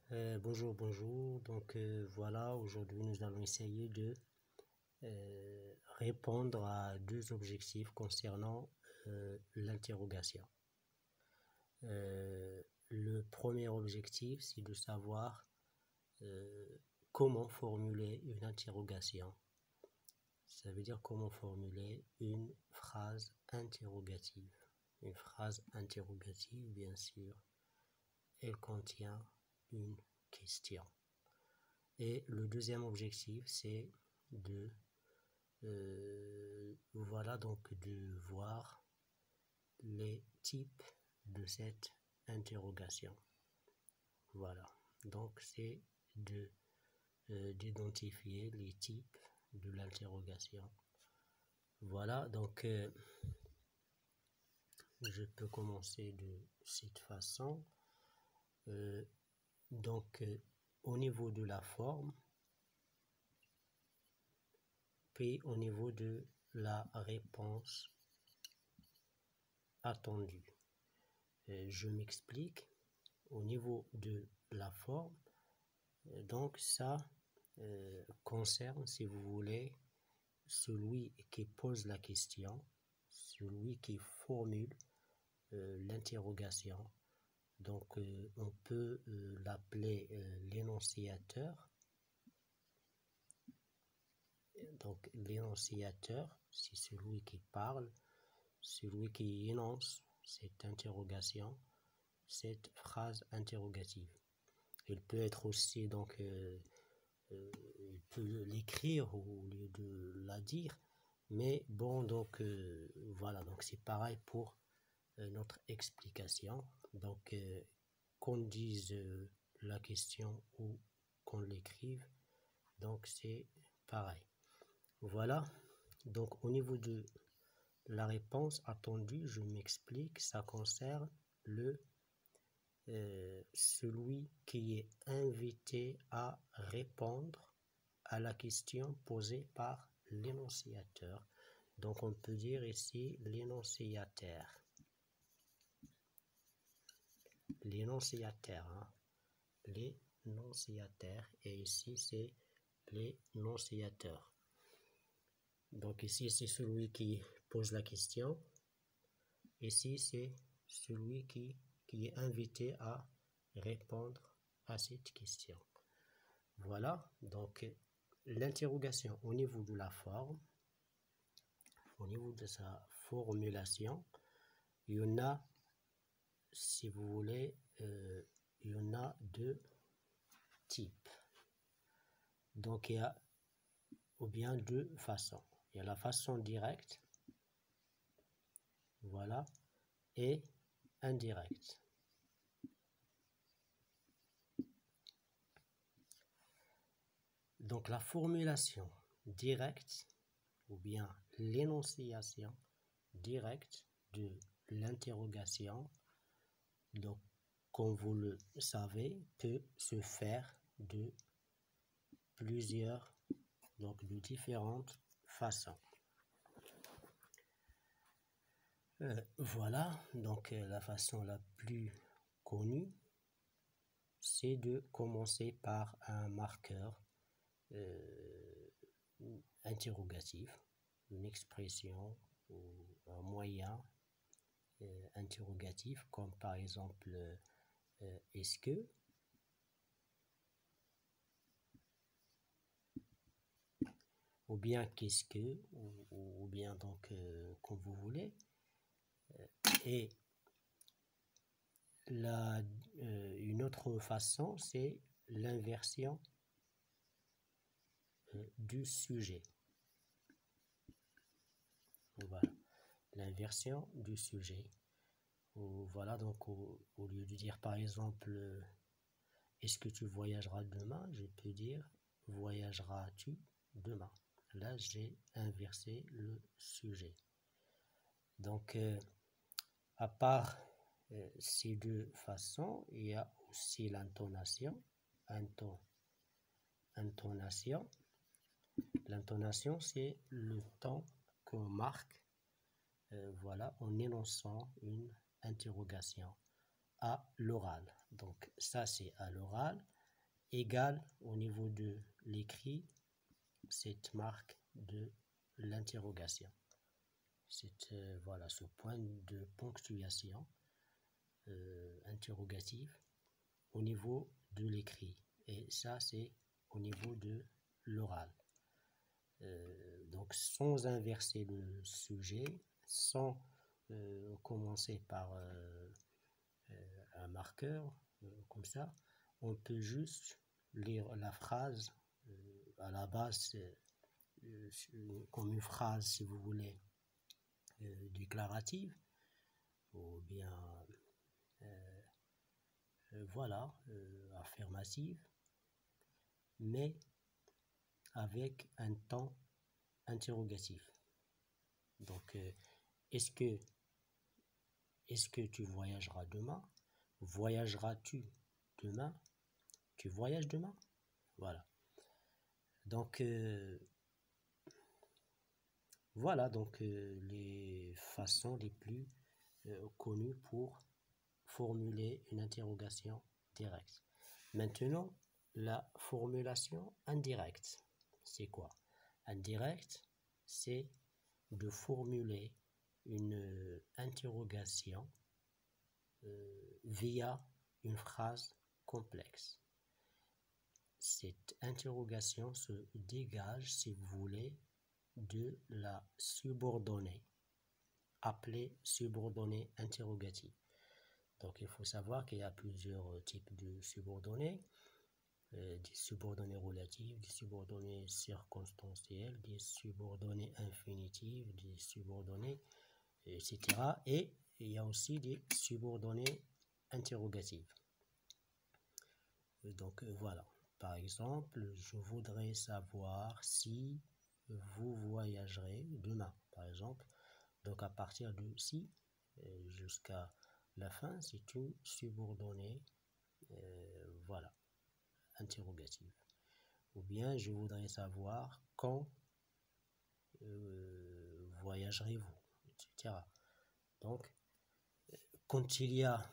Bonjour. Voilà, aujourd'hui nous allons essayer de répondre à deux objectifs concernant l'interrogation. Le premier objectif, c'est de savoir comment formuler une interrogation. Ça veut dire comment formuler une phrase interrogative. Une phrase interrogative, bien sûr, elle contient une question. Et le deuxième objectif, c'est de de voir les types de cette interrogation. Voilà, donc c'est d'identifier les types de l'interrogation. Voilà, je peux commencer de cette façon. Au niveau de la forme, puis au niveau de la réponse attendue. Je m'explique. Au niveau de la forme, donc ça concerne, si vous voulez, celui qui pose la question, celui qui formule l'interrogation. Donc on peut l'appeler l'énonciateur. Donc l'énonciateur, c'est celui qui parle, celui qui énonce cette interrogation, cette phrase interrogative. Il peut être aussi il peut l'écrire au lieu de la dire, mais bon, voilà, donc c'est pareil pour notre explication. Qu'on dise la question ou qu'on l'écrive, donc c'est pareil. Voilà, donc au niveau de la réponse attendue, je m'explique, ça concerne celui qui est invité à répondre à la question posée par l'énonciateur. Donc on peut dire ici l'énonciateur. L'énonciateur, l'énonciateur, et ici c'est l'énonciateur. Donc ici c'est celui qui pose la question. Ici c'est celui qui est invité à répondre à cette question. Voilà, donc l'interrogation au niveau de la forme, au niveau de sa formulation, il y en a, si vous voulez, il y en a deux types. Donc il y a ou bien deux façons. Il y a la façon directe, voilà, et indirecte. Donc la formulation directe ou bien l'énonciation directe de l'interrogation, donc comme vous le savez, peut se faire de différentes façons. Voilà, donc la façon la plus connue, c'est de commencer par un marqueur interrogatif, une expression ou un moyen interrogatif, comme par exemple est-ce que, ou bien qu'est-ce que, ou bien comme vous voulez. Et une autre façon, c'est l'inversion du sujet. Voilà, l'inversion du sujet. Voilà, donc au lieu de dire par exemple est-ce que tu voyageras demain, je peux dire voyageras-tu demain. Là, j'ai inversé le sujet. Donc, à part ces deux façons, il y a aussi l'intonation. Intonation. L'intonation, c'est le ton qu'on marque voilà, en énonçant une interrogation à l'oral. Donc ça, c'est à l'oral. égale au niveau de l'écrit cette marque de l'interrogation. Voilà, ce point de ponctuation interrogative au niveau de l'écrit. Et ça, c'est au niveau de l'oral. Donc, sans inverser le sujet, sans commencer par un marqueur, comme ça, on peut juste lire la phrase à la base comme une phrase, si vous voulez, déclarative, ou bien voilà, affirmative, mais avec un temps interrogatif. Donc, est-ce que tu voyageras demain? Voyageras-tu demain? Tu voyages demain? Voilà. Donc, voilà donc les façons les plus connues pour formuler une interrogation directe. Maintenant, la formulation indirecte, c'est quoi? Indirect, c'est de formuler une interrogation via une phrase complexe. Cette interrogation se dégage, si vous voulez, de la subordonnée, appelée subordonnée interrogative. Donc, il faut savoir qu'il y a plusieurs types de subordonnées, des subordonnées relatives, des subordonnées circonstancielles, des subordonnées infinitives, des subordonnées, etc. Et il y a aussi des subordonnées interrogatives. Donc, voilà. Par exemple, je voudrais savoir si vous voyagerez demain, par exemple. Donc, à partir de si jusqu'à la fin, c'est une subordonnée, voilà, interrogative. Ou bien, je voudrais savoir quand voyagerez-vous, etc. Donc, quand il y a,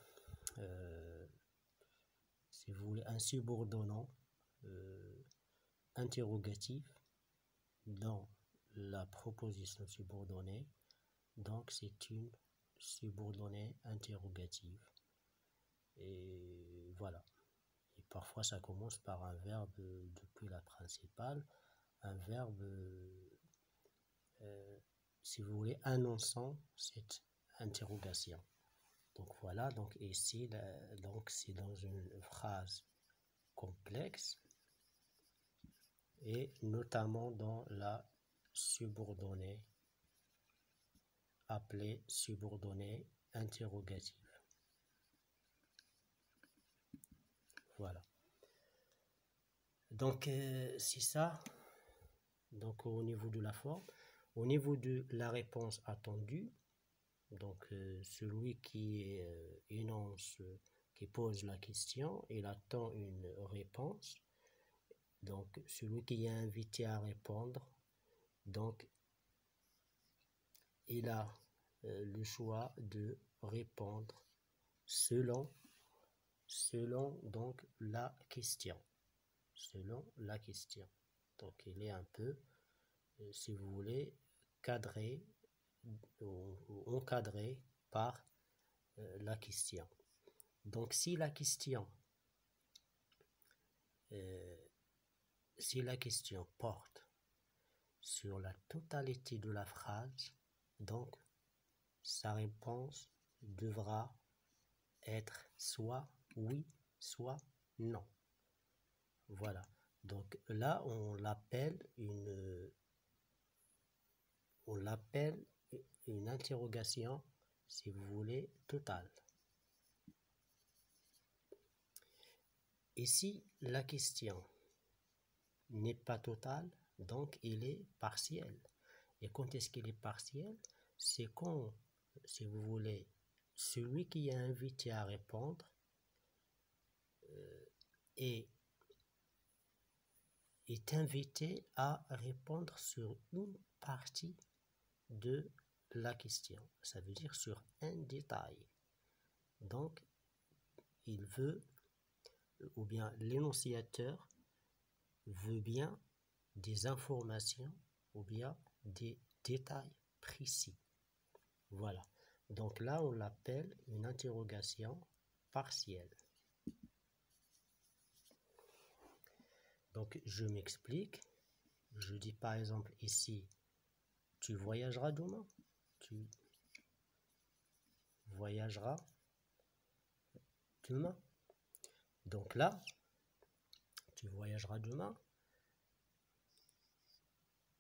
si vous voulez, un subordonnant interrogatif dans la proposition subordonnée, donc c'est une subordonnée interrogative. Et voilà. Et parfois, ça commence par un verbe depuis la principale, un verbe, si vous voulez, annonçant cette interrogation. Donc voilà, donc ici, donc c'est dans une phrase complexe et notamment dans la subordonnée appelée subordonnée interrogative. Voilà. Donc c'est ça. Donc au niveau de la forme, au niveau de la réponse attendue, donc celui qui énonce, qui pose la question, il attend une réponse. Donc celui qui est invité à répondre, donc il a le choix de répondre selon donc la question. Selon la question. Donc il est un peu, si vous voulez, cadré ou encadré par la question. Donc si la question porte sur la totalité de la phrase, donc sa réponse devra être soit oui, soit non. Voilà. Donc là, on l'appelle une interrogation, si vous voulez, totale. Et si la question n'est pas totale, donc il est partiel. Et quand est-ce qu'il est partiel? C'est quand, si vous voulez, celui qui est invité à répondre est invité à répondre sur une partie de la question. Ça veut dire sur un détail. Donc, il veut ou bien l'énonciateur veut bien des informations ou bien des détails précis. Voilà. Donc là, on l'appelle une interrogation partielle. Donc, je m'explique. Je dis par exemple ici, tu voyageras demain. Tu voyageras demain. Donc là, tu voyageras demain.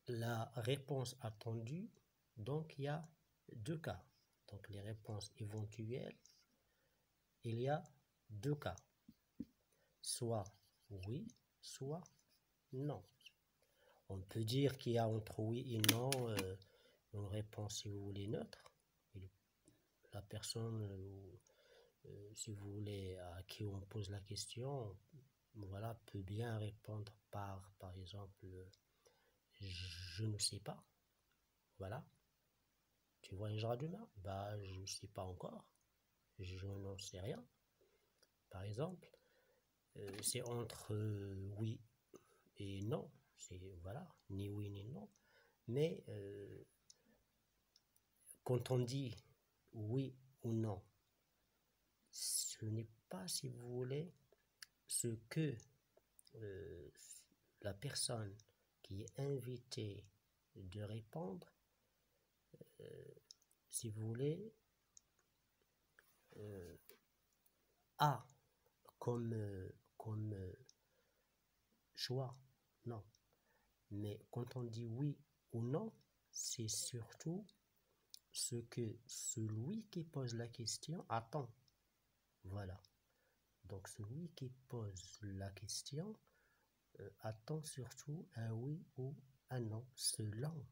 La réponse attendue, donc il y a deux cas. Donc les réponses éventuelles, il y a deux cas. Soit oui, soit non. On peut dire qu'il y a entre oui et non une réponse, si vous voulez, neutre. Et la personne, si vous voulez, à qui on pose la question, voilà, peut bien répondre par exemple, je ne sais pas. Voilà. Tu voyageras demain? Bah, je ne sais pas encore. Je n'en sais rien. Par exemple, c'est entre oui et non. C'est voilà, ni oui ni non. Mais quand on dit oui ou non, ce n'est pas, si vous voulez, ce que la personne qui est invitée de répondre, si vous voulez, a comme choix. Non. Mais quand on dit oui ou non, c'est surtout ce que celui qui pose la question attend. Voilà. Donc celui qui pose la question attend surtout un oui ou un non selon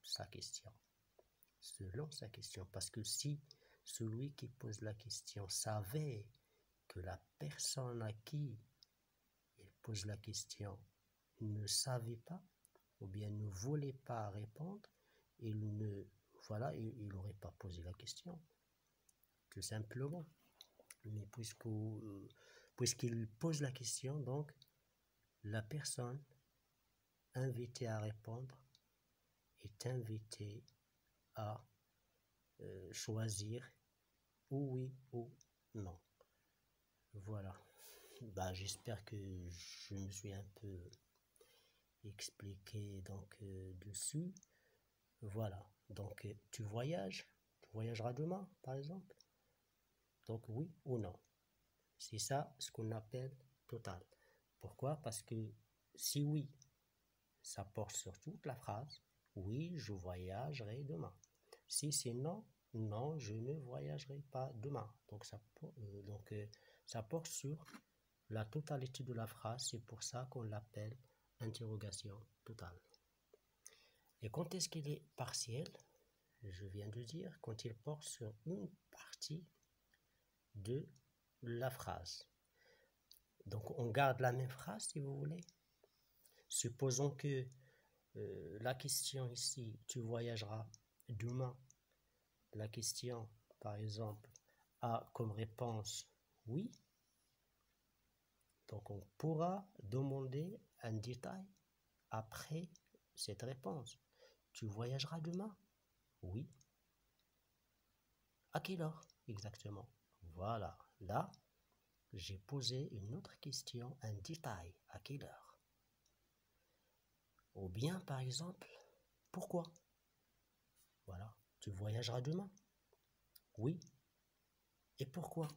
sa question. Selon sa question. Parce que si celui qui pose la question savait que la personne à qui il pose la question ne savait pas ou bien ne voulait pas répondre, il n'aurait pas posé la question, tout simplement. Mais puisqu'il pose la question, donc la personne invitée à répondre est invitée à choisir ou oui ou non. Voilà. Bah, j'espère que je me suis un peu expliqué donc dessus. Voilà. Donc tu voyageras demain, par exemple. Donc oui ou non. C'est ça ce qu'on appelle total. Pourquoi? Parce que si oui, ça porte sur toute la phrase. Oui, je voyagerai demain. Si c'est non, non, je ne voyagerai pas demain. Donc ça porte sur la totalité de la phrase. C'est pour ça qu'on l'appelle interrogation totale. Et quand est-ce qu'il est partiel? Je viens de dire quand il porte sur une partie de la phrase. Donc on garde la même phrase si vous voulez. Supposons que la question ici, tu voyageras demain. La question, par exemple, a comme réponse oui. Donc on pourra demander un détail après cette réponse. Tu voyageras demain? Oui. À quelle heure exactement? Voilà. Là, j'ai posé une autre question, un détail. À quelle heure? Ou bien, par exemple, pourquoi? Voilà. Tu voyageras demain? Oui. Et pourquoi?